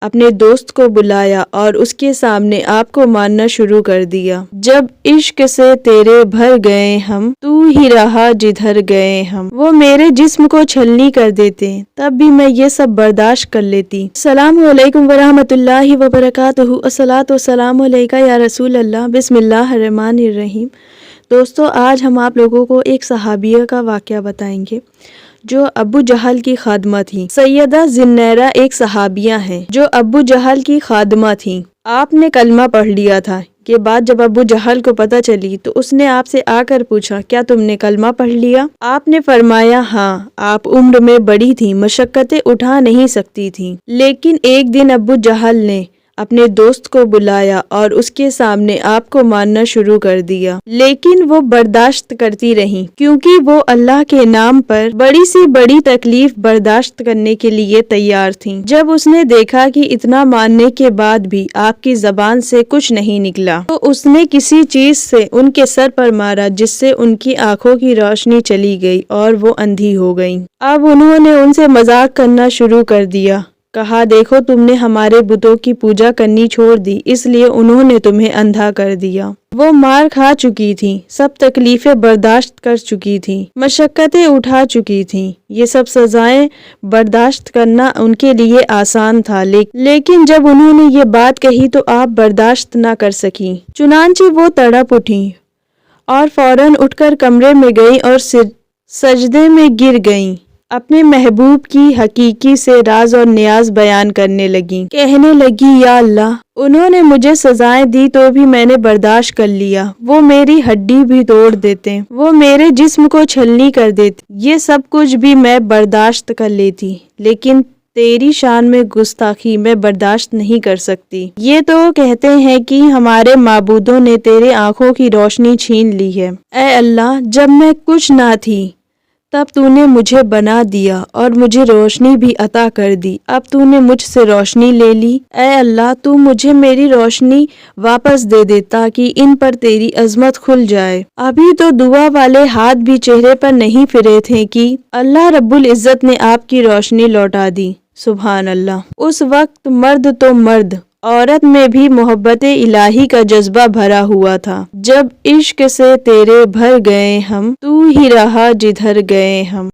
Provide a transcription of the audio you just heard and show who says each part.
Speaker 1: اپنے دوست کو بلایا اور اس کے سامنے آپ کو ماننا شروع کر دیا۔ جب عشق سے تیرے بھر گئے ہم، تو ہی رہا جدھر گئے ہم، وہ میرے جسم کو چھلنی کر دیتے تب بھی میں یہ سب برداشت کر لیتی۔ السلام علیکم ورحمۃ اللہ وبرکاتہ۔ الصلاۃ والسلام علیکہ یا رسول اللہ۔ بسم اللہ الرحمن الرحیم۔ دوستو، آج ہم آپ لوگوں کو ایک صحابیہ کا واقعہ بتائیں گے جو ابو جہل کی خادمہ تھی۔ سیدہ زنیرہ ایک صحابیہ ہیں جو ابو جہل کی خادمہ تھیں۔ آپ نے کلمہ پڑھ لیا تھا۔ یہ بات جب ابو جہل کو پتہ چلی تو اس نے آپ سے آ کر پوچھا، کیا تم نے کلمہ پڑھ لیا؟ آپ نے فرمایا، ہاں۔ آپ عمر میں بڑی تھیں، مشقتیں اٹھا نہیں سکتی تھیں، لیکن ایک دن ابو جہل نے اپنے دوست کو بلایا اور اس کے سامنے آپ کو ماننا شروع کر دیا، لیکن وہ برداشت کرتی رہیں کیونکہ وہ اللہ کے نام پر بڑی سی بڑی تکلیف برداشت کرنے کے لیے تیار تھیں۔ جب اس نے دیکھا کہ اتنا ماننے کے بعد بھی آپ کی زبان سے کچھ نہیں نکلا تو اس نے کسی چیز سے ان کے سر پر مارا، جس سے ان کی آنکھوں کی روشنی چلی گئی اور وہ اندھی ہو گئیں۔ اب انہوں نے ان سے مذاق کرنا شروع کر دیا، کہا، دیکھو تم نے ہمارے بتوں کی پوجا کرنی چھوڑ دی، اس لیے انہوں نے تمہیں اندھا کر دیا۔ وہ مار کھا چکی تھیں، سب تکلیفیں برداشت کر چکی تھیں، مشقتیں اٹھا چکی تھیں، یہ سب سزائیں برداشت کرنا ان کے لیے آسان تھا، لیکن جب انہوں نے یہ بات کہی تو آپ برداشت نہ کر سکیں، چنانچہ وہ تڑپ اٹھیں اور فوراً اٹھ کر کمرے میں گئیں اور سجدے میں گر گئیں، اپنے محبوب کی حقیقی سے راز اور نیاز بیان کرنے لگیں، کہنے لگی، یا اللہ، انہوں نے مجھے سزائیں دی تو بھی میں نے برداشت کر لیا، وہ میری ہڈی بھی توڑ دیتے، وہ میرے جسم کو چھلنی کر دیتے، یہ سب کچھ بھی میں برداشت کر لیتی، لیکن تیری شان میں گستاخی میں برداشت نہیں کر سکتی۔ یہ تو کہتے ہیں کہ ہمارے معبودوں نے تیرے آنکھوں کی روشنی چھین لی ہے۔ اے اللہ، جب میں کچھ نہ تھی تب تو نے مجھے بنا دیا اور مجھے روشنی بھی عطا کر دی، اب تو نے مجھ سے روشنی لے لی۔ اے اللہ، تو مجھے میری روشنی واپس دے دے تاکہ ان پر تیری عظمت کھل جائے۔ ابھی تو دعا والے ہاتھ بھی چہرے پر نہیں پھرے تھے کہ اللہ رب العزت نے آپ کی روشنی لوٹا دی۔ سبحان اللہ۔ اس وقت مرد تو مرد، عورت میں بھی محبت الہی کا جذبہ بھرا ہوا تھا۔ جب عشق سے تیرے بھر گئے ہم، تو ہی رہا جدھر گئے ہم۔